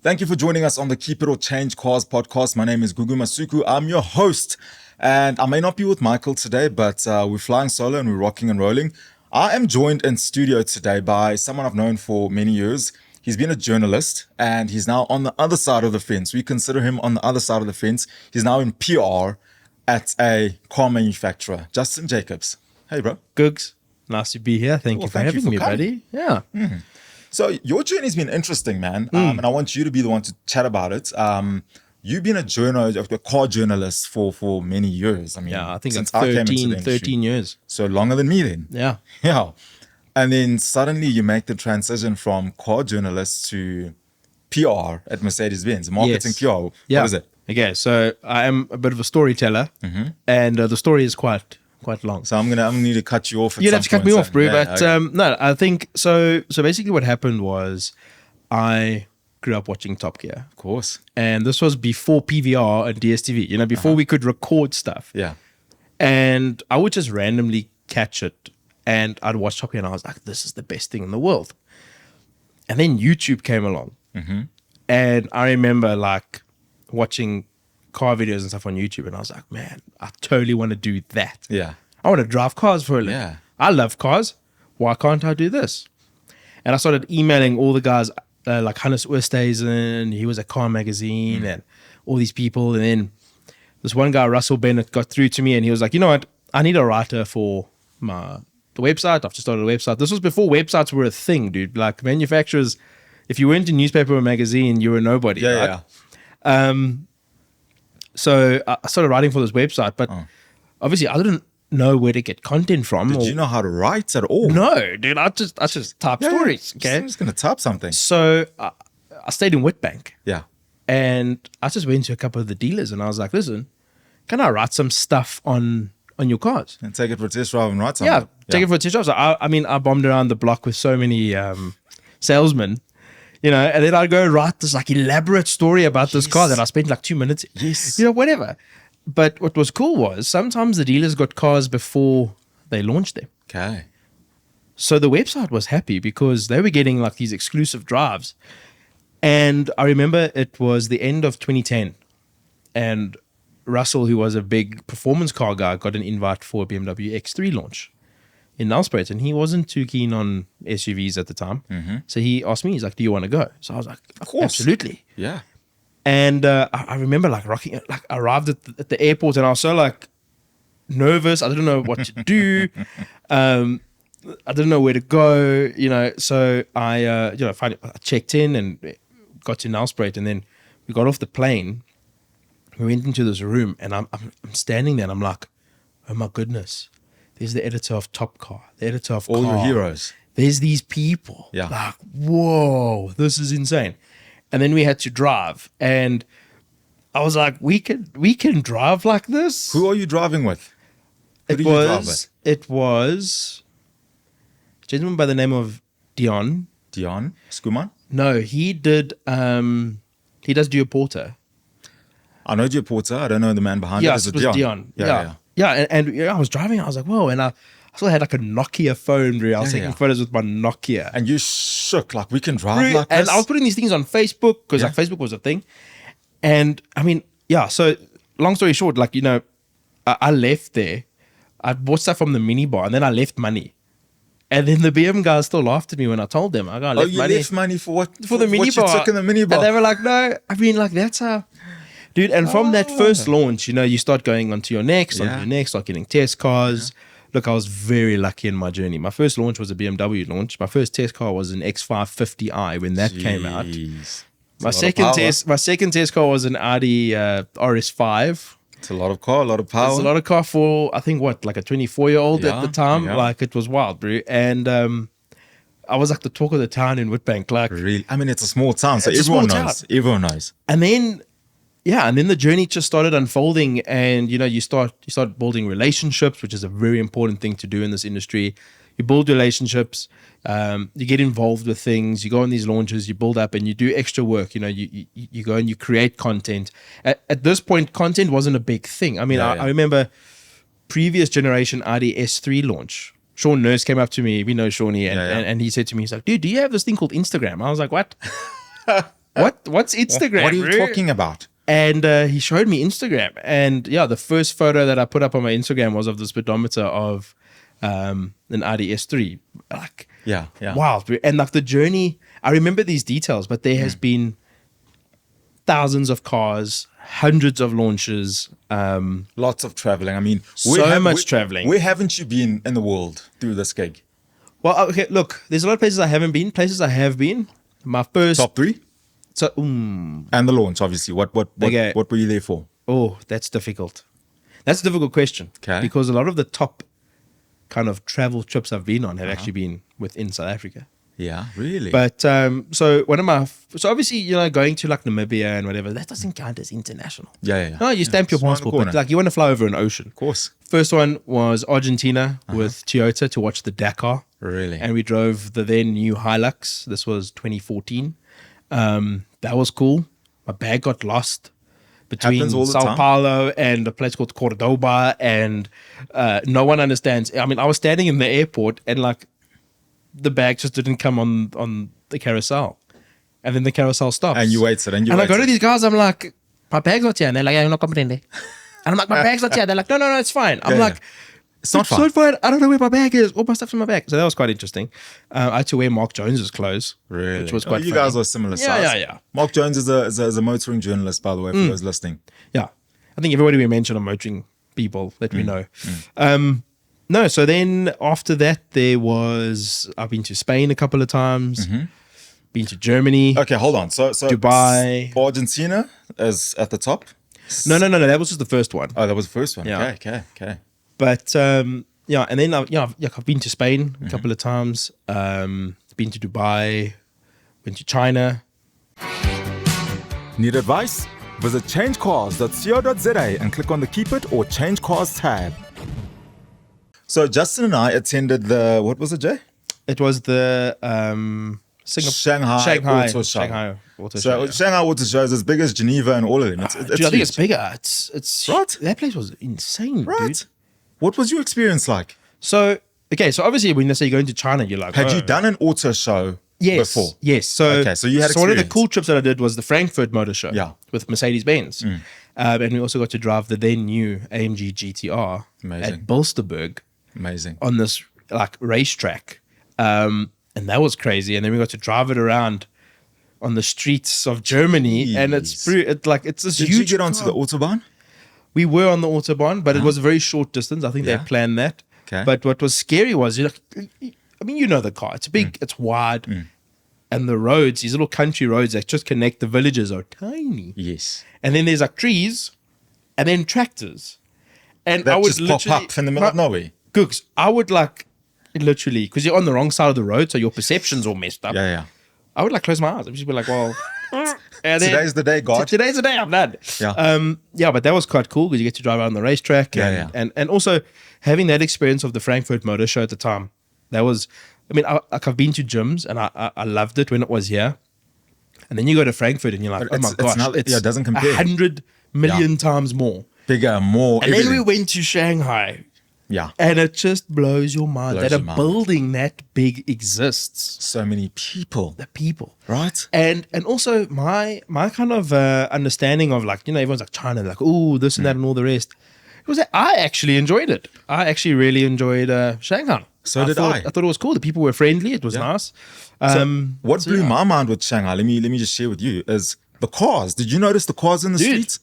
Thank you for joining us on the Keep It or Change Cars podcast. My name is Gugu Masuku. I'm your host, and I may not be with Michael today, but we're flying solo and we're rocking and rolling. I am joined in studio today by someone I've known for many years. He's been a journalist and he's now on the other side of the fence. We consider him on the other side of the fence. He's now in PR at a car manufacturer. Justin Jacobs. Hey, bro. Googs, nice to be here. Thank you for having me, buddy. Yeah. Mm-hmm. So your journey's been interesting, man, and I want you to be the one to chat about it. You've been a car journalist for many years. I mean, I think since like I came into the 13 industry. years. So longer than me then. Yeah. Yeah. And then suddenly you make the transition from car journalist to PR at Mercedes-Benz, marketing Yes. PR. Yeah. What is it? Okay, so I am a bit of a storyteller, and the story is quite long. So I'm gonna need to cut you off. You'd have to cut me off, bro. Yeah, But okay. no, I think so. So basically, what happened was, I grew up watching Top Gear, Of course. and this was before PVR and DSTV. You know, before we could record stuff. Yeah. And I would just randomly catch it, and I'd watch Top Gear, and I was like, "This is the best thing in the world." And then YouTube came along, and I remember like watching car videos and stuff on YouTube, and I was like, "Man, I totally want to do that. Yeah. I want to drive cars for a living. Yeah. I love cars. Why can't I do this?" And I started emailing all the guys, like Hannes Oosthuizen, he was at Car Magazine, and all these people. And then this one guy, Russell Bennett, got through to me, and he was like, "You know what? I need a writer for the website. I've just started a website." This was before websites were a thing, dude. Like manufacturers, if you went to newspaper or magazine, you were nobody. Yeah. right? Yeah. So I started writing for this website, but obviously I didn't know where to get content from. Did you know how to write at all? No, dude. I just type stories. Okay. I'm just gonna type something. So I stayed in Witbank, Yeah. and I just went to a couple of the dealers, and I was like, "Listen, can I write some stuff on your cars?" And take it for a test drive and write something. Yeah, take it for a test drive. So I mean, I bombed around the block with so many salesmen, you know, and then I'd go write this like elaborate story about this car that I spent like 2 minutes. Yes. You know, whatever. But what was cool was sometimes the dealers got cars before they launched them. Okay. So the website was happy because they were getting like these exclusive drives. And I remember it was the end of 2010, and Russell, who was a big performance car guy, got an invite for a BMW X3 launch in Nelspruit, and he wasn't too keen on SUVs at the time. So he asked me, he's like, "Do you want to go?" So I was like, "Of course. absolutely." Yeah. And I remember like rocking, like I arrived at the airport, and I was so like nervous. I didn't know what to do. I didn't know where to go, you know. So I finally I checked in and got to Nelspruit, and then we got off the plane. We went into this room, and I'm standing there, and I'm like, "Oh my goodness, there's the editor of Top Car, the editor of All Car. your heroes. There's these people. Yeah. Like, whoa, this is insane." And then we had to drive, and I was like, we can drive like this. Who are you driving with? Who do you drive with? It was a gentleman by the name of Dion. Dion Skuman? No, he did. He does Dio Porter. I know Joe Porter. I don't know the man behind it. Yes, Is it was Dion. Yeah. And I was driving. I was like, whoa, and I still had like a Nokia phone. Bro. I was taking photos with my Nokia. And you shook like we can drive like And this. I was putting these things on Facebook because like Facebook was a thing. And I mean, yeah. So long story short, like, you know, I left there. I bought stuff from the minibar, and then I left money. And then the BM guys still laughed at me when I told them. I go, I left money. Left money for what? For the minibar. What you took in the minibar. And they were like, "No." I mean, like, that's how... Dude, and from that first launch, you know, you start going on to your next, start getting test cars. Look, I was very lucky in my journey. My first launch was a BMW launch. My first test car was an X550i when that came out. My second test car was an Audi RS5. It's a lot of car, a lot of power. It's a lot of car for, I think, like a 24-year-old at the time. Yeah. Like, it was wild, bro. And I was like the talk of the town in Witbank. Like, really? I mean, it's a small town, so It's a everyone small knows. Everyone knows. and then the journey just started unfolding, and you know, you start building relationships, which is a very important thing to do in this industry. You build relationships, you get involved with things, you go on these launches, you build up, and you do extra work. You know, you go and you create content. At this point, content wasn't a big thing. I mean, I remember previous generation Audi S3 launch. Sean Nurse came up to me, we know Shawnee, and he said to me, he's like, "Dude, do you have this thing called Instagram?" I was like, "What?" What's Instagram? What are you bro?" talking about? And he showed me Instagram, and yeah, the first photo that I put up on my Instagram was of the speedometer of an Audi S3. Like, Yeah, yeah. wow, and like the journey. I remember these details, but there has been thousands of cars, hundreds of launches. Lots of traveling. I mean, Much traveling. Where haven't you been in the world through this gig? Well, okay, look, there's a lot of places I haven't been. Places I have been. My first Top 3? So, And the launch, obviously. What Okay. were you there for? oh, that's difficult. That's a difficult question. Okay. Because a lot of the top kind of travel trips I've been on have Uh-huh. actually been within South Africa. Yeah, really? But so obviously, you know, going to like Namibia and whatever, that doesn't count as international. yeah. No, you stamp your It's around the passport, corner. but like you want to fly over an ocean. Of course. First one was Argentina with Toyota to watch the Dakar. Really? And we drove the then new Hilux. This was 2014. That was cool. My bag got lost between Happens all the Sao time. Paulo and a place called Cordoba, and no one understands. I mean, I was standing in the airport and like the bag just didn't come on the carousel, and then the carousel stops. And you waited, and you I go to waited. these guys. I'm like, my bag's not here, and they're like, "Yeah, no comprende." And I'm like, my bag's not here. They're like, no, it's fine. I'm Yeah, like, It's not fun. so fine. I don't know where my bag is. All my stuff's in my bag. So that was quite interesting. I had to wear Mark Jones's clothes, Really? which was Oh, quite. you funny. guys are similar Yeah, size. yeah. Mark Jones is a motoring journalist, by the way, for those listening. Yeah, I think everybody we mentioned are motoring people that we know. No, so then after that, I've been to Spain a couple of times, been to Germany. Okay, hold on. So Dubai. Argentina is at the top. No, that was just the first one. Oh, that was the first one. Yeah. Okay. But yeah, and then I've been to Spain a couple of times, been to Dubai, went to China. Need advice? Visit changecars.co.za and click on the Keep It or Change Cars tab. So Justin and I attended what was it, Jay? It was the Shanghai Auto Show. Shanghai Auto So Show. Yeah. Shanghai Auto Show is as big as Geneva and all of them. It's Dude, I think huge. it's bigger. It's Right. That place was insane, Right. dude. What was your experience like? So obviously when they say you're going to China, you're like, Had oh. you done an auto show Yes, before? yes. So Okay, so you had one of the experience. cool trips that I did was the Frankfurt Motor Show. Yeah. With Mercedes-Benz, and we also got to drive the then new AMG GTR Amazing. at Bolsterberg Amazing. on this like racetrack, and that was crazy. And then we got to drive it around on the streets of Germany, and it's this Did huge. you get onto car. the Autobahn? We were on the Autobahn, but it was a very short distance. I think Yeah. they planned that. Okay. But what was scary was, you know the car. It's big, it's wide, and the roads, these little country roads that just connect the villages, are tiny. Yes. And then there's like trees, and then tractors. And That I would just pop literally up in the middle of nowhere. Gooks, I would like literally, because you're on the wrong side of the road, so your perception's all messed up. Yeah. I would like close my eyes. I'd just be like, well, and then- Today's the day, God. Today's the day I'm done. Yeah. But that was quite cool because you get to drive around the racetrack and also having that experience of the Frankfurt Motor Show at the time. That was, I've been to gyms and I loved it when it was here. And then you go to Frankfurt and you're like, But oh my gosh, it doesn't compare. 100 million times more. Bigger, more. And then we everything. went to Shanghai. Yeah. And it just blows your mind Blows that a your mind. building that big exists. So many people. The people. Right? And also my kind of understanding of like, everyone's like China, like, oh, this and that and all the rest. It was that I actually enjoyed it. I actually really enjoyed Shanghai. So did thought, I. I thought it was cool. The people were friendly. It was nice. What blew my mind with Shanghai, let me just share with you, is the cars. Did you notice the cars in the Dude, streets?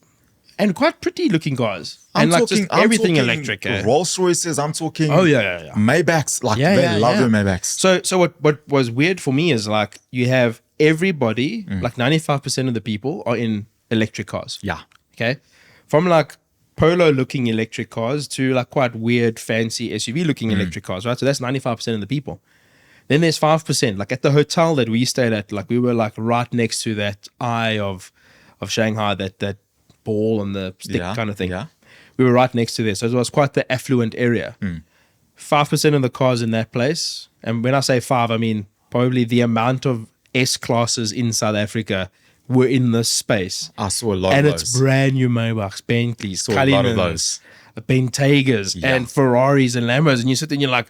And quite pretty looking cars. And like just everything electric. Rolls Royces, I'm talking. Oh, yeah. Maybachs, like they love their Maybachs. So what was weird for me is like you have everybody, like 95% of the people are in electric cars. Yeah. Okay. From like polo looking electric cars to like quite weird, fancy SUV looking electric cars, right? So that's 95% of the people. Then there's 5%. Like at the hotel that we stayed at, like we were like right next to that eye of Shanghai, that ball and the stick kind of thing. Yeah. We were right next to there. So it was quite the affluent area. 5% of the cars in that place. And when I say 5, I mean probably the amount of S classes in South Africa were in this space. I saw a lot And of it's those. brand new Maybachs, Bentleys, Saw a lot of Cullinans, those. Bentegas, Yeah. and Ferraris and Lambos. And you sit there and you're like,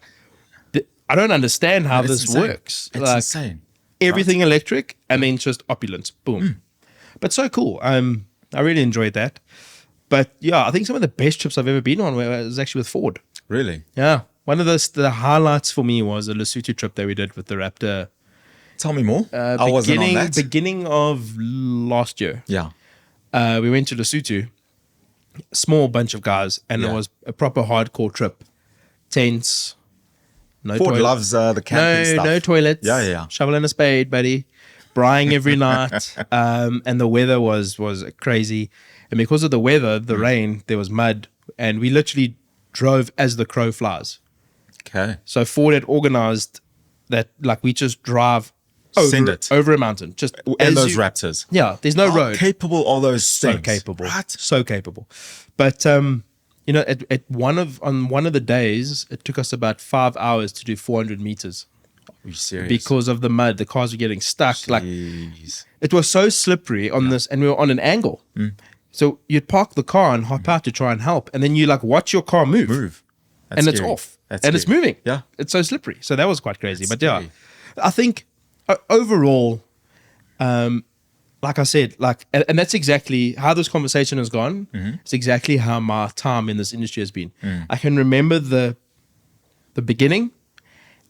I don't understand how It's this insane. works. It's Like, insane. everything electric, and then just opulence, boom. But so cool. I really enjoyed that. But yeah, I think some of the best trips I've ever been on was actually with Ford. Really? Yeah, one of the highlights for me was a Lesotho trip that we did with the Raptor. Tell me more. I wasn't on that. Beginning of last year. Yeah. We went to Lesotho, small bunch of guys, and it was a proper hardcore trip. Tents, no Ford toilet. loves the camping stuff. No toilets. Yeah. Shovel and a spade, buddy. Braaiing every night. And the weather was crazy. And because of the weather, the rain, there was mud, and we literally drove as the crow flies. Okay. So Ford had organized that, like, we just drive over a mountain. Just in those Raptors. Yeah, there's no road. Capable of those things. So capable. Right. So capable. But on one of the days, it took us about 5 hours to do 400 meters. Are you serious? Because of the mud, the cars were getting stuck. Jeez. Like, it was so slippery on this, and we were on an angle. So you'd park the car and hop out to try and help, and then you like watch your car move. That's and scary. it's off. That's and scary. it's moving. Yeah. It's so slippery. So that was quite crazy. That's but yeah, scary. I think overall, like I said, and that's exactly how this conversation has gone. It's exactly how my time in this industry has been. I can remember the beginning,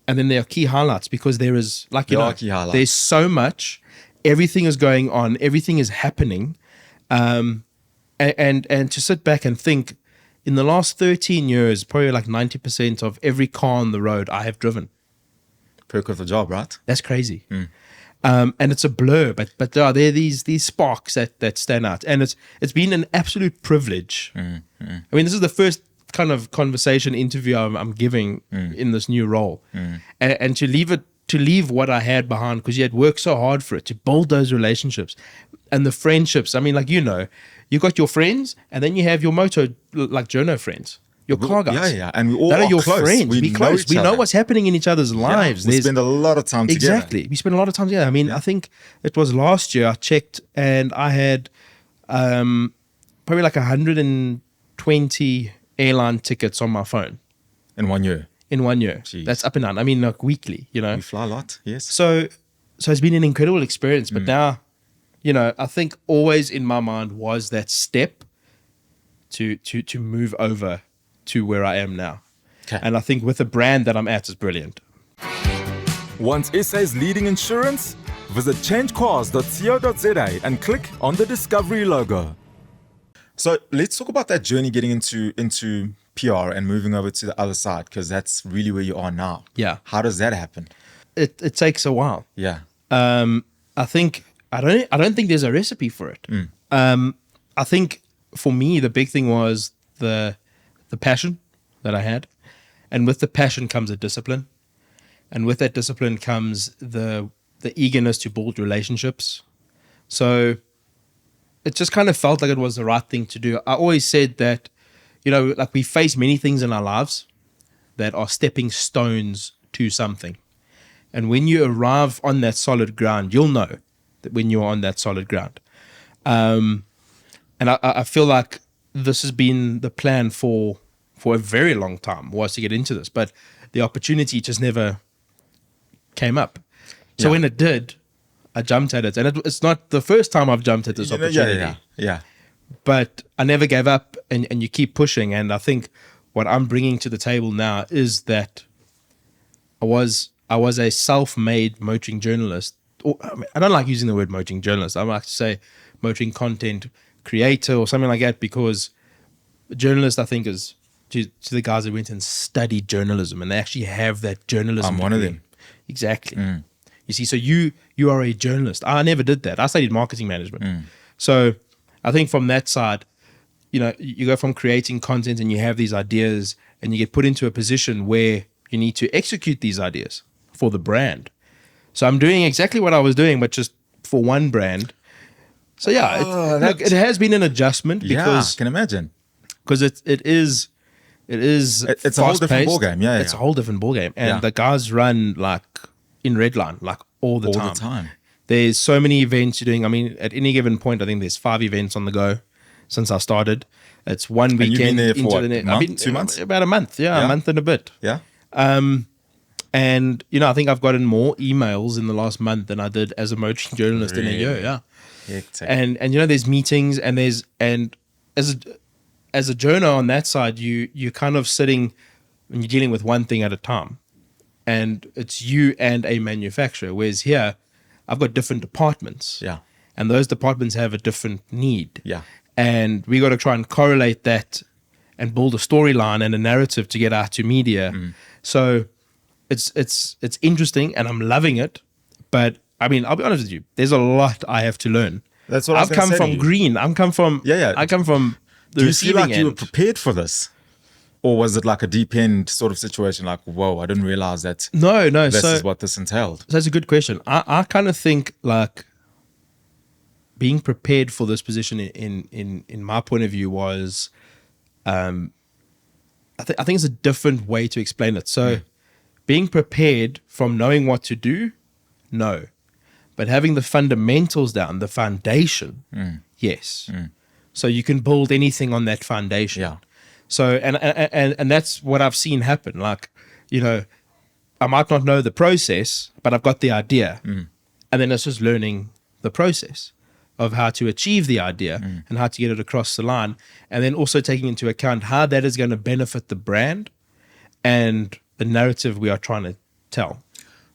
and then there are key highlights, because there is, like, There are key highlights. there's so much, everything is going on, everything is happening. And to sit back and think, in the last 13 years, probably like 90% of every car on the road I have driven. Perk of the job, right? That's crazy. And it's a blur, but there are these sparks that stand out. And it's been an absolute privilege. I mean, this is the first kind of conversation interview I'm giving in this new role. And to leave what I had behind, because you had worked so hard for it, to build those relationships and the friendships. I mean, like, you got your friends, and then you have your moto, like, journo friends, your car guys. Yeah. And we all that are your close. friends. We Be know close. each We know other. what's happening in each other's lives. We spend a lot of time together. Exactly. We spend a lot of time together. I mean, I think it was last year I checked, and I had probably like 120 airline tickets on my phone In 1 year. in 1 year. Jeez. That's up and down. I mean, like, weekly, We fly a lot, yes. So it's been an incredible experience. But now, I think always in my mind was that step to move over to where I am now. Okay. And I think with the brand that I'm at is brilliant. Want SA's leading insurance? Visit changecars.co.za and click on the Discovery logo. So let's talk about that journey getting into PR and moving over to the other side, because that's really where you are now. Yeah. How does that happen? It takes a while. Yeah. I think I don't think there's a recipe for it. I think for me the big thing was the passion that I had, and with the passion comes a discipline, and with that discipline comes the eagerness to build relationships. So it just kind of felt like it was the right thing to do. I always said that, like, we face many things in our lives that are stepping stones to something. And when you arrive on that solid ground, you'll know that when you're on that solid ground. And I feel like this has been the plan for a very long time, was to get into this. But the opportunity just never came up. So when it did, I jumped at it. And it's not the first time I've jumped at this opportunity. Yeah. But I never gave up, and you keep pushing. And I think what I'm bringing to the table now is that I was a self-made motoring journalist. I don't like using the word motoring journalist. I like to say motoring content creator or something like that, because journalist, I think, is to the guys that went and studied journalism, and they actually have that journalism I'm one of degree. them. Exactly. You see, so you are a journalist. I never did that. I studied marketing management. So I think from that side, you go from creating content and you have these ideas, and you get put into a position where you need to execute these ideas for the brand. So I'm doing exactly what I was doing, but just for one brand. So yeah, it has been an adjustment, because I can imagine. because it is It's a whole different fast-paced. ballgame. Yeah, It's a whole different ballgame, and the guys run like in redline, like all the time. There's so many events you're doing. I mean, at any given point, I think there's 5 events on the go since I started. It's one And you've been weekend there for into what, the a net. month, I've been 2 months? about a month, a month and a bit. Yeah. And, I think I've gotten more emails in the last month than I did as a motoring journalist in a year. Yeah. Hectic. And there's meetings and as a journo on that side, you're kind of sitting and you're dealing with one thing at a time. And it's you and a manufacturer. Whereas here, I've got different departments. Yeah. And those departments have a different need. Yeah. And we got to try and correlate that and build a storyline and a narrative to get out to media. So it's interesting and I'm loving it. But I mean, I'll be honest with you, there's a lot I have to learn. That's what I've come from green. I come from I come from the Do you feel receiving like you were end. prepared for this? Or was it like a deep end sort of situation? Like, whoa, I didn't realize that No. this So is what this entailed. that's a good question. I kind of think like being prepared for this position in my point of view was, I think it's a different way to explain it. So being prepared from knowing what to do, no. But having the fundamentals down, the foundation, yes. So you can build anything on that foundation. Yeah. So and that's what I've seen happen. Like, I might not know the process, but I've got the idea. And then it's just learning the process of how to achieve the idea and how to get it across the line. And then also taking into account how that is going to benefit the brand and the narrative we are trying to tell.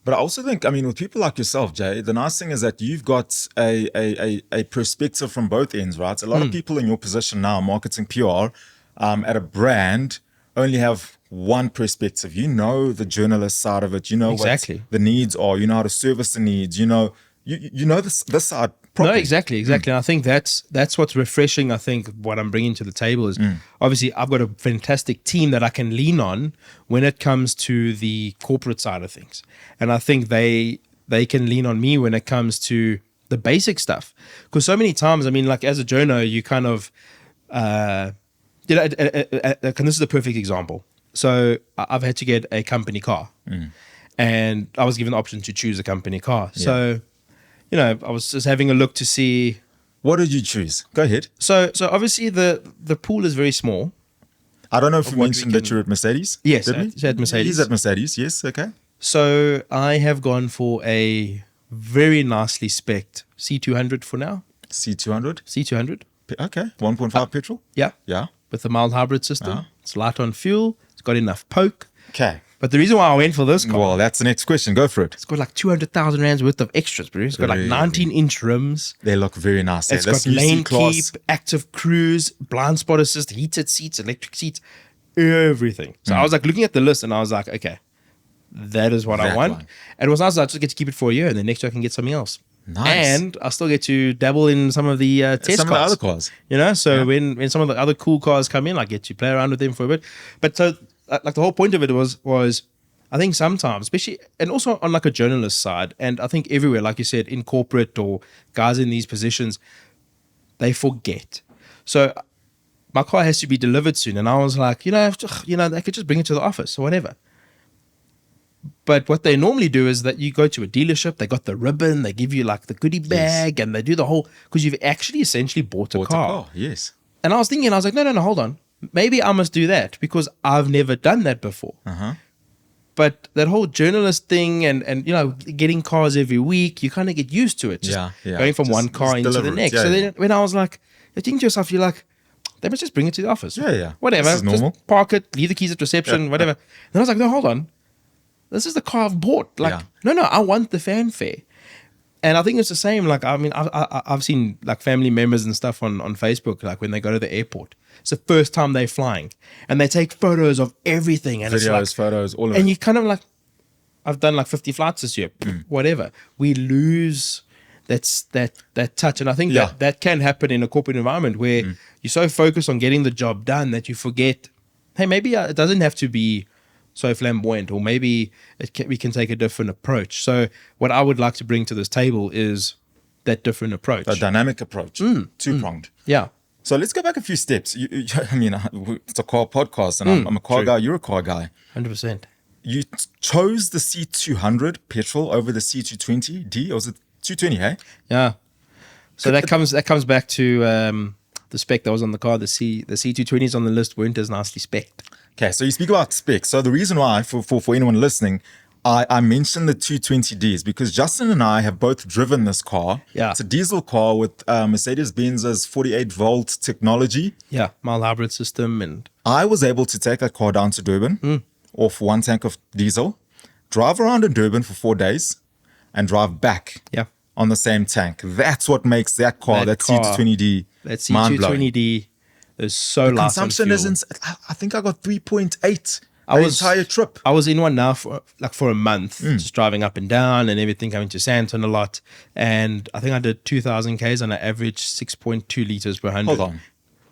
But I also think, I mean, with people like yourself, Jay, the nice thing is that you've got a perspective from both ends, right? A lot of people in your position now, marketing PR, at a brand, only have one perspective. You know the journalist side of it. You know Exactly. what the needs are. You know how to service the needs. You know this side properly. No, exactly. And I think that's what's refreshing. I think what I'm bringing to the table is obviously I've got a fantastic team that I can lean on when it comes to the corporate side of things, and I think they can lean on me when it comes to the basic stuff. Because so many times, I mean, like as a journo, you kind of, and this is a perfect example. So I've had to get a company car, and I was given the option to choose a company car. So. I was just having a look to see. What did you choose? Go ahead. So obviously the pool is very small. I don't know if you what we mentioned that can- you're at Mercedes. Yes, Did we? at Mercedes. He's at Mercedes. Yes. Okay. So I have gone for a very nicely spec'd C200 for now. C200. C200. Okay. 1.5 petrol. Yeah. Yeah. With the mild hybrid system. It's light on fuel. It's got enough poke. Okay. But the reason why I went for this car, Well, that's the next question. Go for it. it's got like 200,000 rands worth of extras, bro. It's got like Really? 19-inch rims. They look very nice. It's This got new lane C-Class. keep, active cruise, blind spot assist, heated seats, electric seats, everything. So I was like looking at the list and I was like, okay, that is what I That want. one. And it was nice. I just get to keep it for a year and then next year I can get something else. Nice. And I still get to dabble in some of the test Some of the cars. other cars. So when some of the other cool cars come in, I get to play around with them for a bit. But so like the whole point of it was I think sometimes, especially, and also on like a journalist side, and I think everywhere, like you said, in corporate or guys in these positions, they forget. So my car has to be delivered soon. And I was like, they could just bring it to the office or whatever. But what they normally do is that you go to a dealership, they got the ribbon, they give you like the goodie bag, and they do the whole, because you've actually essentially bought a car. Yes. And I was thinking, no, hold on. Maybe I must do that because I've never done that before. But that whole journalist thing and getting cars every week, you kind of get used to it. Just Yeah. going from Just- one car just into the deliver it. next. Yeah, So yeah. then when I was like, you're thinking to yourself, you're like, they must just bring it to the office. Yeah. Whatever. This is normal. Just park it, leave the keys at reception, whatever. Then I was like, no, hold on. This is the car I've bought. Like, no, I want the fanfare. And I think it's the same. Like, I mean, I've seen like family members and stuff on Facebook, like when they go to the airport. It's the first time they're flying. And they take photos of everything. And Videos, it's like, photos, all of and it. you kind of like, I've done like 50 flights this year, whatever. We lose that touch. And I think that can happen in a corporate environment where you're so focused on getting the job done that you forget, hey, maybe it doesn't have to be so flamboyant, or maybe we can take a different approach. So what I would like to bring to this table is that different approach. A dynamic approach. Two-pronged. Yeah. So let's go back a few steps. I mean, it's a car podcast, and I'm a car guy. You're a car guy. 100%. You chose the C200 petrol over the C220D, or was it 220? Hey, Yeah. So that comes back to the spec that was on the car. The C220s on the list weren't as nicely spec'd. okay. So you speak about specs. So the reason why, for anyone listening, I mentioned the 220Ds because Justin and I have both driven this car. Yeah. It's a diesel car with Mercedes-Benz's 48-volt technology. Yeah, mild hybrid system. And I was able to take that car down to Durban off one tank of diesel, drive around in Durban for 4 days, and drive back yeah, on the same tank. That's what makes that car, that C220D, that mind-blowing. C220D is so light on Consumption fuel. isn't, I think I got 3.8 I the was- entire trip. I was in one now for a month, just driving up and down and everything, coming to Santon a lot. And I think I did 2,000 Ks and I averaged 6.2 liters per 100. Hold on.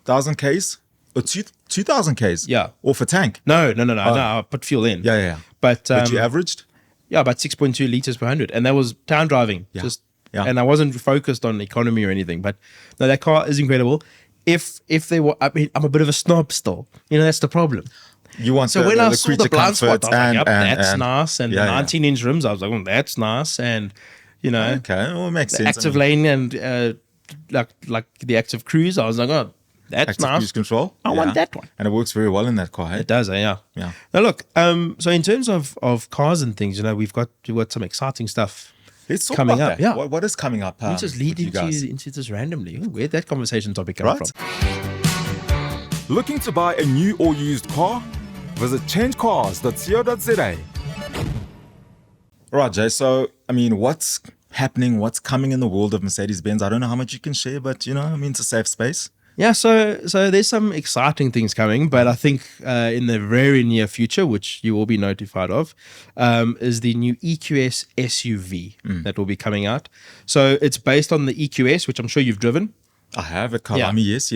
1,000 Ks? Or 2,000 Ks? Yeah. Off a tank? No, I put fuel in. Yeah. But, But you averaged? yeah, about 6.2 liters per 100. And that was town driving. Yeah. And I wasn't focused on economy or anything. But no, that car is incredible. If they were, I mean, I'm a bit of a snob still. That's the problem. You want So the, when the, I the saw the creature blind spot, comfort I was like, yep, and that's nice. And yeah, the yeah. 19-inch rims, I was like, that's nice. And, Okay, well, it makes the sense. active lane and like the active cruise, I was like, oh, that's Active nice. cruise control. I want that one. And it works very well in that car, hey? It does, yeah. Yeah. Now look, so in terms of cars and things, we've got some exciting stuff. Let's talk Coming about up, that. yeah. What is coming up? We just with lead you guys? into this randomly. Where'd that conversation topic come Right? from? Looking to buy a new or used car? Visit ChangeCars.co.za. Right, Jay. So, I mean, what's happening? What's coming in the world of Mercedes-Benz? I don't know how much you can share, but, it's a safe space. Yeah, so there's some exciting things coming, but I think in the very near future, which you will be notified of, is the new EQS SUV that will be coming out. So it's based on the EQS, which I'm sure you've driven. I have at Kalami, yes.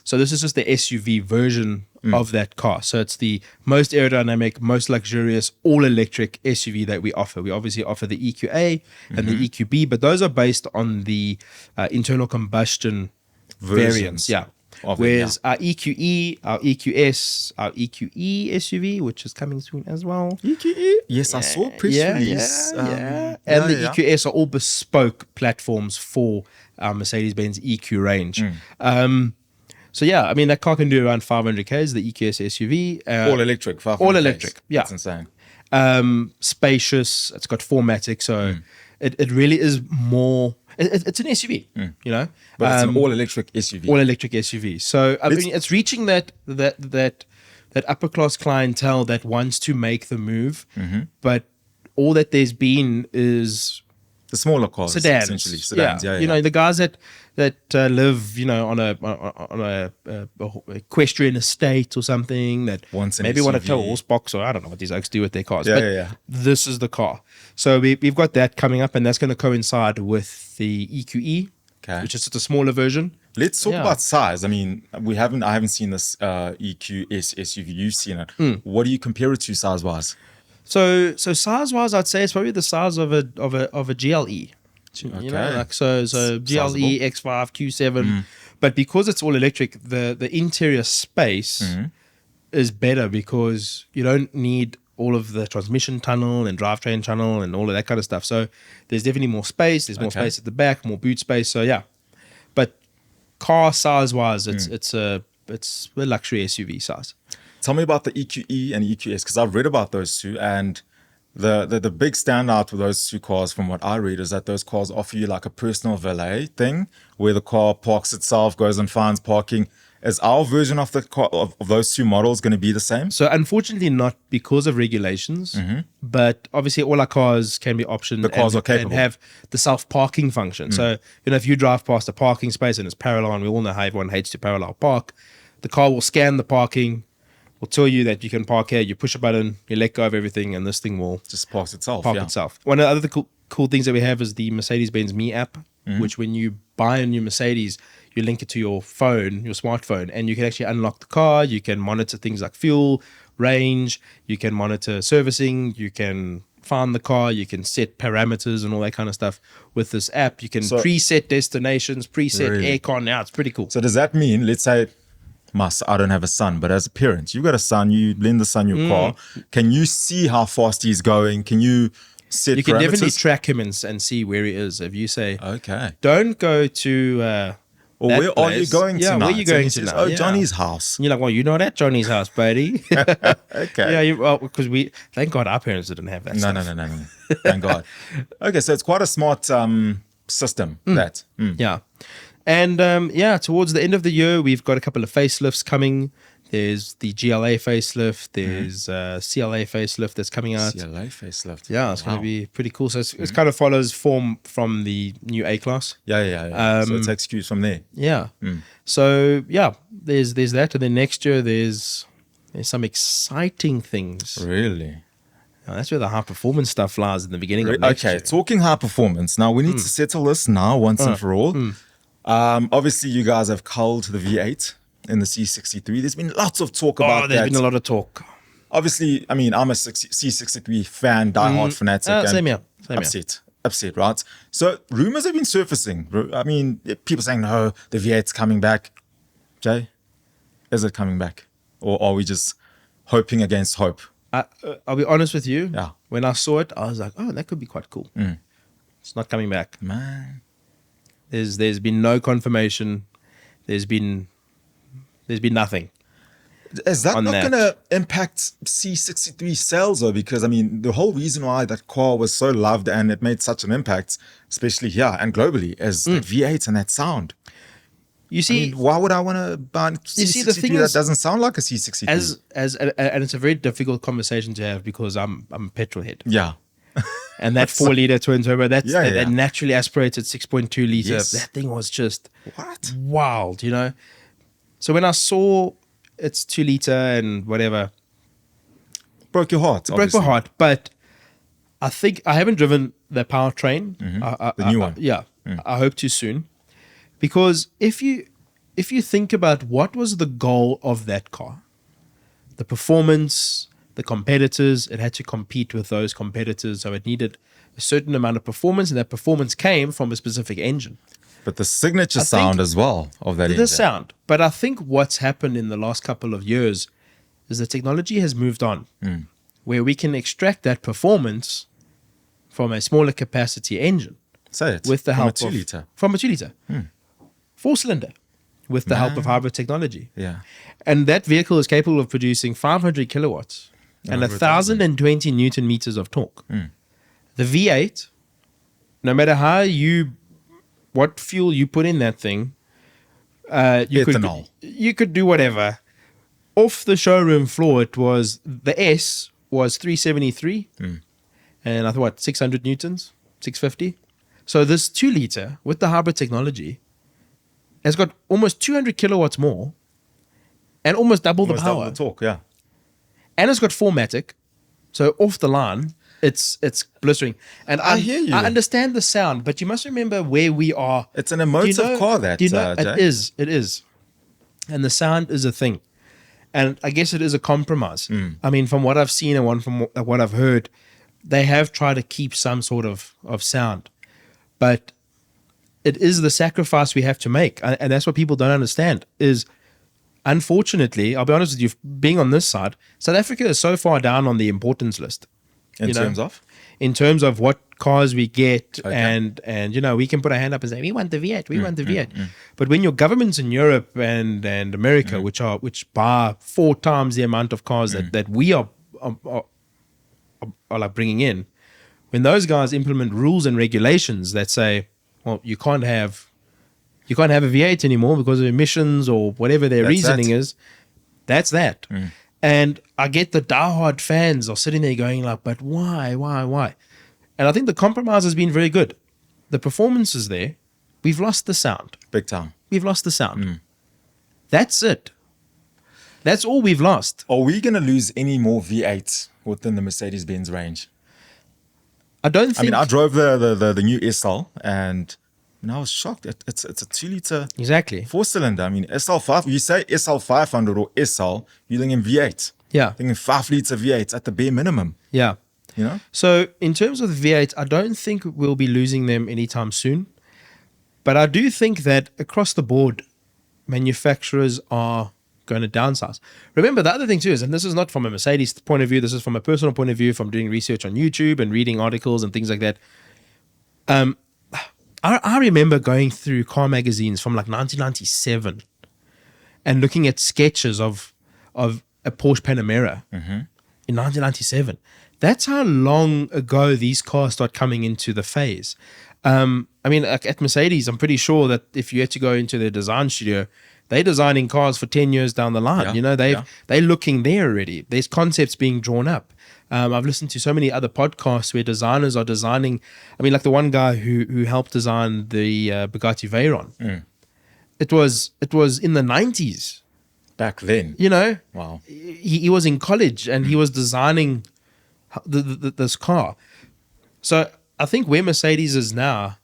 So this is just the SUV version of that car. So it's the most aerodynamic, most luxurious, all-electric SUV that we offer. We obviously offer the EQA and the EQB, but those are based on the internal combustion variants. Yeah. of it, Whereas our EQE, our EQS, our EQE SUV, which is coming soon as well. EQE? Yes, I saw a press release. And the EQS are all bespoke platforms for our Mercedes-Benz EQ range. So yeah, I mean, that car can do around 500 Ks, the EQS SUV. All electric. 500 all Ks. electric, yeah. That's insane. Spacious, it's got 4MATIC, so it really is more... It's an SUV, But it's an all-electric SUV. all electric SUV. So I mean, it's reaching that upper class clientele that wants to make the move, but all that there's been is the smaller cars, sedans. essentially. Sedans, yeah. You know, the guys that live, on a equestrian estate or something that Wants an maybe want a SUV. tow horse box, or I don't know what these oaks do with their cars. Yeah, but yeah. this is the car. So we've got that coming up, and that's going to coincide with the EQE, Okay. which is just a smaller version. Let's talk Yeah. about size. I mean, I haven't seen this EQS SUV. You've seen it. What do you compare it to size-wise? So size-wise, I'd say it's probably the size of a GLE. Okay. So GLE, X5, Q7, but because it's all electric, the interior space is better because you don't need all of the transmission tunnel and drivetrain tunnel and all of that kind of stuff. So there's definitely more space. There's more Okay. space at the back, more boot space. So yeah, but car size-wise, it's a luxury SUV size. Tell me about the EQE and EQS, because I've read about those two, and the big standout with those two cars, from what I read, is that those cars offer you like a personal valet thing, where the car parks itself, goes and finds parking. Is our version of the car, of those two models, going to be the same? So unfortunately not, because of regulations, but obviously all our cars can be optioned. The cars and, are capable. and have the self-parking function. So, if you drive past a parking space and it's parallel, and we all know how everyone hates to parallel park, the car will scan the parking, will tell you that you can park here, you push a button, you let go of everything, and this thing will Just parks itself. park yeah. itself. One of the other cool things that we have is the Mercedes-Benz Me app, which when you buy a new Mercedes, you link it to your phone, your smartphone, and you can actually unlock the car. You can monitor things like fuel, range. You can monitor servicing. You can find the car. You can set parameters and all that kind of stuff with this app. You can So- preset destinations, preset Really? aircon. Now it's pretty cool. So does that mean, let's say, I don't have a son, but as a parent, you got a son, you lend the son your car. Can you see how fast he's going? Can you set You can parameters? definitely track him and see where he is. If you say, Okay. don't go to Or that where are you place. going Yeah, tonight? where you going And he says, tonight? oh, Yeah. Johnny's house. And you're like, well, you know that Johnny's house, buddy. Okay. Yeah, because thank God our parents didn't have that No, stuff. no. Thank God. Okay, so it's quite a smart system, that. Mm. Yeah. And towards the end of the year, we've got a couple of facelifts coming. There's the GLA facelift. There's CLA facelift that's coming out. CLA facelift. Yeah, it's going Wow. to be pretty cool. So it kind of follows form from the new A-Class. Yeah. So it takes cues from there. Yeah. So, there's that. And then next year, there's some exciting things. Really? Now, that's where the high performance stuff lies in the beginning of next Okay, year. talking high performance. Now, we need to settle this now once and for all. Obviously, you guys have culled the V8 in the C63. There's been lots of talk about There's that. been a lot of talk. Obviously, I mean, I'm a C63 fan, diehard fanatic. and Same here. upset, right? So rumors have been surfacing. I mean, people saying, no, the V8's coming back. Jay, is it coming back? Or are we just hoping against hope? I'll be honest with you. Yeah. When I saw it, I was like, oh, that could be quite cool. It's not coming back. Man. There's been no confirmation. There's been nothing. Is that On not that. going to impact C63 sales though? Because I mean, the whole reason why that car was so loved and it made such an impact, especially here and globally, is that V8 and that sound. You I see, mean, why would I want to buy a C63 see, the thing that is, doesn't sound like a C63? and it's a very difficult conversation to have because I'm a petrol head. Yeah. And that 4-liter twin turbo, that Yeah. naturally aspirated 6.2 liter, Yes. that thing was just What? wild, you know. So when I saw it's 2 liter and whatever, Broke your heart. broke my heart. But I think I haven't driven the powertrain. The new one. Yeah, I hope to soon, because if you think about what was the goal of that car, the performance, the competitors, it had to compete with those competitors, so it needed a certain amount of performance, and that performance came from a specific engine. But the signature I think sound as well of that The engine. sound. But I think what's happened in the last couple of years is the technology has moved on, where we can extract that performance from a smaller capacity engine Say it. with the From help a 2 of liter. from a 2 liter, 4-cylinder, with the help of hybrid technology. Yeah. And that vehicle is capable of producing 500 kilowatts and 1,020 Newton meters of torque. The V8, no matter what fuel you put in that thing, Ethanol. you could do whatever. Off the showroom floor, the S was 373, and I thought 600 newtons, 650. So this 2 liter with the hybrid technology has got almost 200 kilowatts more, and almost double the Almost power. double the torque, yeah. And it's got 4MATIC, so off the line, it's blistering. And I hear you. I understand the sound, but you must remember where we are. It's an emotive car, that, Do you know? Jay. It is. And the sound is a thing. And I guess it is a compromise. I mean, from what I've seen and from what I've heard, they have tried to keep some sort of sound. But it is the sacrifice we have to make. And that's what people don't understand is, unfortunately, I'll be honest with you, being on this side, South Africa is so far down on the importance list. In terms of? In terms of what cars we get, and we can put our hand up and say, we want the V8, we want the V8. But when your governments in Europe and America, which buy 4 times the amount of cars that we are like bringing in, when those guys implement rules and regulations that say, well, you can't have a V8 anymore because of emissions or whatever their reasoning is, that's that. And I get the diehard fans are sitting there going like, but why? And I think the compromise has been very good. The performance is there. We've lost the sound. Big time. We've lost the sound. That's it. That's all we've lost. Are we going to lose any more V8s within the Mercedes-Benz range? I don't think. I mean, I drove the new SL and I was shocked. It's a 2 liter Exactly. 4-cylinder. I mean, SL5, you say SL500 or SL, you're thinking V8. Yeah. Thinking 5 liter V8 at the bare minimum, Yeah. you know? So in terms of the V8, I don't think we'll be losing them anytime soon. But I do think that across the board, manufacturers are going to downsize. Remember, the other thing too is, and this is not from a Mercedes point of view, this is from a personal point of view, from doing research on YouTube and reading articles and things like that. I remember going through car magazines from like 1997 and looking at sketches of a Porsche Panamera in 1997. That's how long ago these cars start coming into the phase. I mean, like at Mercedes, I'm pretty sure that if you had to go into their design studio, they're designing cars for 10 years down the line. Yeah, You know, they're looking there already. There's concepts being drawn up. I've listened to so many other podcasts where designers are designing. I mean, like the one guy who helped design the Bugatti Veyron. It was in the 90s. Back then. You know, Wow. he was in college and he was designing this car. So I think where Mercedes is now,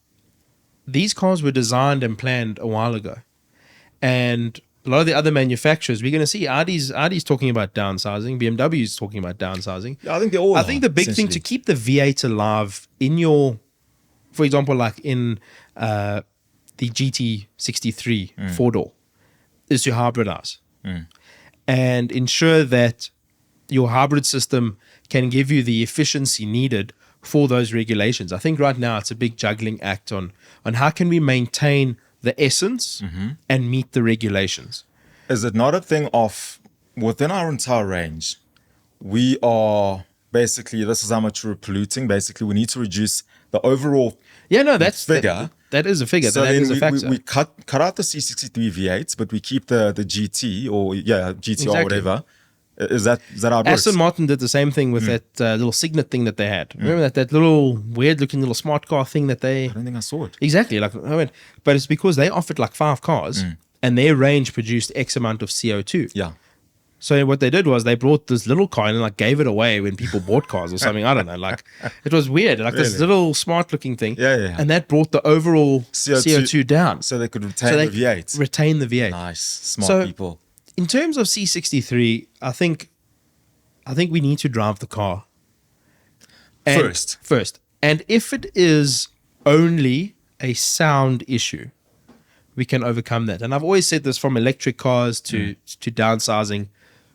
these cars were designed and planned a while ago. And a lot of the other manufacturers, we're going to see Audi's talking about downsizing, BMW's talking about downsizing. Yeah, I think they all I think the big thing to keep the V8 alive in your, for example, like in the GT63 four-door, is to hybridize and ensure that your hybrid system can give you the efficiency needed for those regulations. I think right now it's a big juggling act on how can we maintain the essence and meet the regulations. Is it not a thing of, within our entire range, we are basically, this is how much we're polluting. Basically, we need to reduce the overall That's figure. That is a figure. So that then is a factor. we cut out the C63 V8s, but we keep the GT or GTR Exactly. whatever. Is that how it works? Aston Martin did the same thing with that little Signet thing that they had. Remember that little weird-looking little smart car thing that they... I don't think I saw it. Exactly. Like, but it's because they offered like 5 cars and their range produced X amount of CO2. Yeah. So what they did was they brought this little car and like gave it away when people bought cars or something. I don't know. Like it was weird. Like this little smart looking thing. Yeah. And that brought the overall CO2 down. So they could retain the V8. Retain the V8. Nice. Smart people. In terms of C63, I think we need to drive the car. First. And if it is only a sound issue, we can overcome that. And I've always said this, from electric cars to downsizing,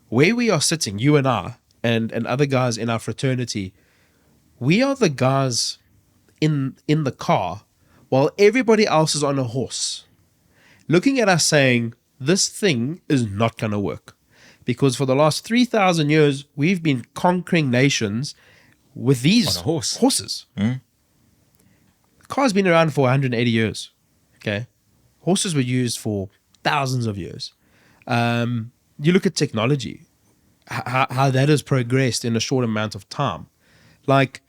where we are sitting, you and I, and other guys in our fraternity, we are the guys in the car while everybody else is on a horse, looking at us saying, this thing is not going to work. Because for the last 3,000 years, we've been conquering nations with these horses. The car's been around for 180 years. Okay. Horses were used for thousands of years. You look at technology, how that has progressed in a short amount of time. Like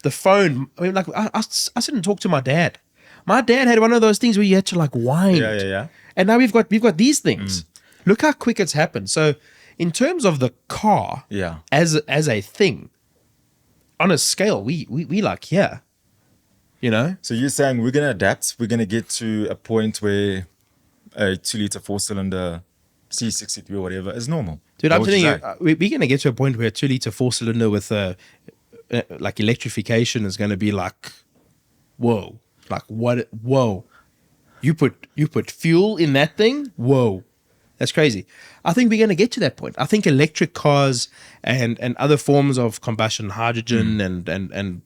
the phone, I mean, like I sit and talk to my dad. My dad had one of those things where you had to like wind. Yeah. And now we've got these things. Look how quick it's happened. So in terms of the car as a thing, on a scale, we like here. You know? So you're saying we're going to adapt. We're going to get to a point where a 2-liter 4-cylinder C63 or whatever is normal. Dude, I'm telling you, we're going to get to a point where a 2-liter 4-cylinder with like electrification is going to be like, whoa. Like what? Whoa. You put fuel in that thing? Whoa. That's crazy. I think we're going to get to that point. I think electric cars and other forms of combustion, hydrogen and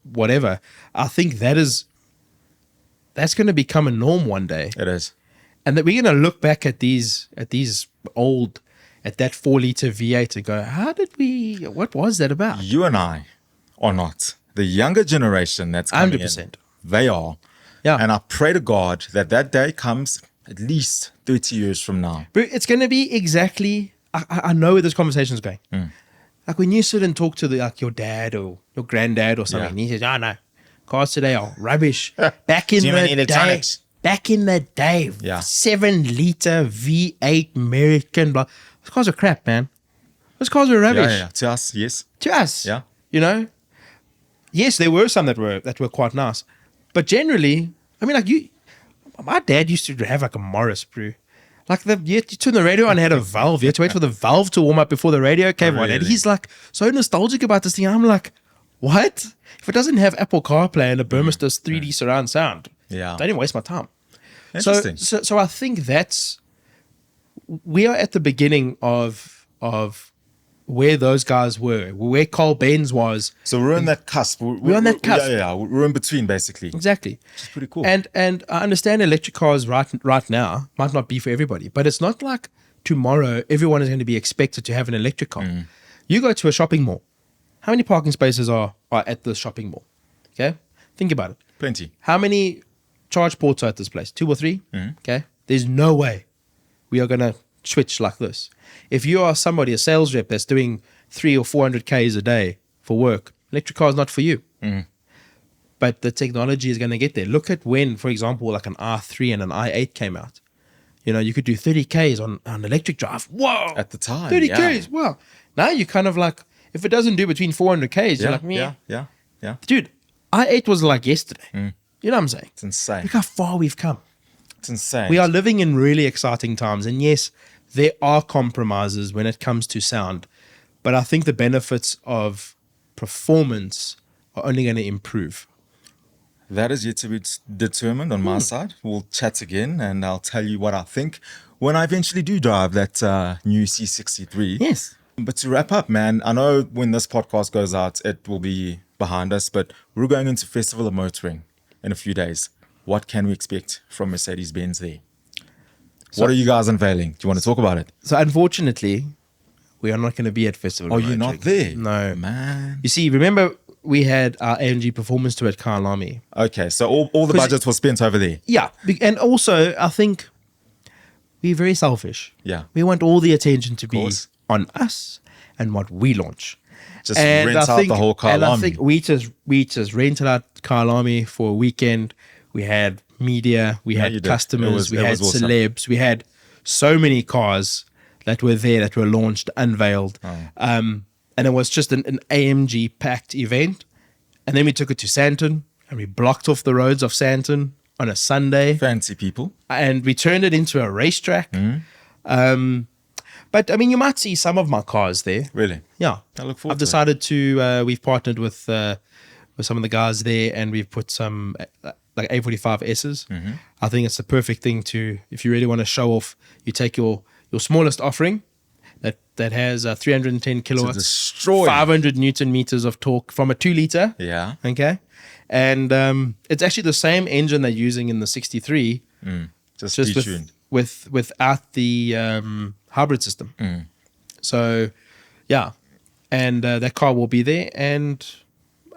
whatever, I think that's going to become a norm one day. It is. And that we're going to look back at that 4-liter V8 and go, what was that about? You and I are not. The younger generation that's coming 100%. in, they are. Yeah. And I pray to God that day comes at least 30 years from now. But it's going to be exactly, I know where this conversation is going. Like when you sit and talk to your dad or your granddad or something, and he says, no, cars today are rubbish. Back in the day, 7-liter V8 American, blah. Those cars are crap, man. Those cars are rubbish. Yeah. To us, yes. To us. Yeah. You know? Yes, there were some that were quite nice. But generally, I mean, like my dad used to have like a Morris brew. Like you turn the radio on, and had a valve. You had to wait for the valve to warm up before the radio came on. And he's like so nostalgic about this thing. I'm like, what? If it doesn't have Apple CarPlay and a Burmester 3D surround sound, don't even waste my time. Interesting. So I think we are at the beginning of where those guys were, where Carl Benz was. So we're on that cusp. We're on that cusp. Yeah, we're in between, basically. Exactly. Which is pretty cool. And I understand electric cars right now might not be for everybody, but it's not like tomorrow everyone is going to be expected to have an electric car. You go to a shopping mall. How many parking spaces are at the shopping mall? Okay? Think about it. Plenty. How many charge ports are at this place? 2 or 3? Okay? There's no way we are going to switch like this. If you are somebody, a sales rep that's doing 300 or 400 Ks a day for work, electric car is not for you. But the technology is going to get there. Look at when, for example, like an R3 and an i8 came out. You know, you could do 30 Ks on electric drive. Whoa! At the time, 30 yeah. Ks, wow. Now you're kind of like, if it doesn't do between 400 Ks, you're like, meh. Yeah. Dude, i8 was like yesterday. You know what I'm saying? It's insane. Look how far we've come. It's insane. We are living in really exciting times. And yes, there are compromises when it comes to sound. But I think the benefits of performance are only going to improve. That is yet to be determined on my side. We'll chat again and I'll tell you what I think when I eventually do drive that new C63. Yes. But to wrap up, man, I know when this podcast goes out, it will be behind us, but we're going into Festival of Motoring in a few days. What can we expect from Mercedes-Benz there? What are you guys unveiling? Do you want to talk about it? So unfortunately, we are not going to be at Festival. Are of you Motoring. not there? No. Man. You see, remember we had our AMG performance tour at Kyalami. Okay, so all the budget was spent over there. Yeah. And also, I think we're very selfish. Yeah. We want all the attention to be course. on us and what we launch. Just rent out the whole And I Kyalami. think we just rented out Kyalami for a weekend. We had media, we you had did. customers, we it had was awesome. celebs, we had so many cars that were there, that were launched, unveiled. And it was just an AMG packed event. And then we took it to Sandton and we blocked off the roads of Sandton on a Sunday. Fancy people. And we turned it into a racetrack. But I mean, you might see some of my cars there. Really? Yeah. I look forward I've to it. decided to, we've partnered with some of the guys there and we've put some like A45Ss. I think it's the perfect thing to, if you really want to show off, you take your smallest offering that has 310 kilowatts, destroy. 500 Newton meters of torque from a 2 liter. Yeah. Okay. And it's actually the same engine they're using in the 63, Just just detuned. without the hybrid system. So, yeah. And that car will be there and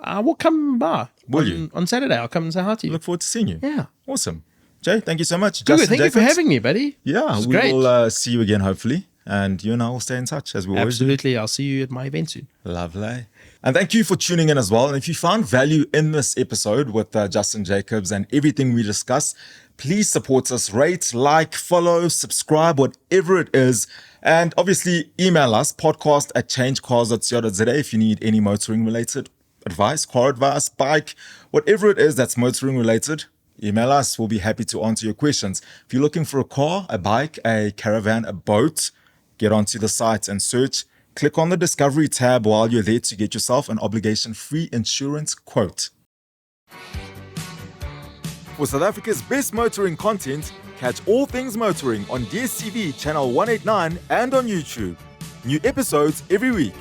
I will come by. Will you? On Saturday, I'll come and say hi to you. Look forward to seeing you. Yeah. Awesome. Jay, thank you so much. Good. Justin Thank you for Jacobs. having me, buddy. Yeah, It was we great. will see you again, hopefully. And you and I will stay in touch as we always do. Absolutely. I'll see you at my event soon. Lovely. And thank you for tuning in as well. And if you found value in this episode with Justin Jacobs and everything we discussed, please support us, rate, like, follow, subscribe, whatever it is. And obviously email us, podcast@changecars.co.za if you need any motoring related advice, car advice, bike, whatever it is that's motoring related. Email us. We'll be happy to answer your questions. If you're looking for a car, a bike, a caravan, a boat, get onto the site and search. Click on the Discovery tab while you're there to get yourself an obligation-free insurance quote. For South Africa's best motoring content, catch all things motoring on DSTV channel 189 and on YouTube. New episodes every week.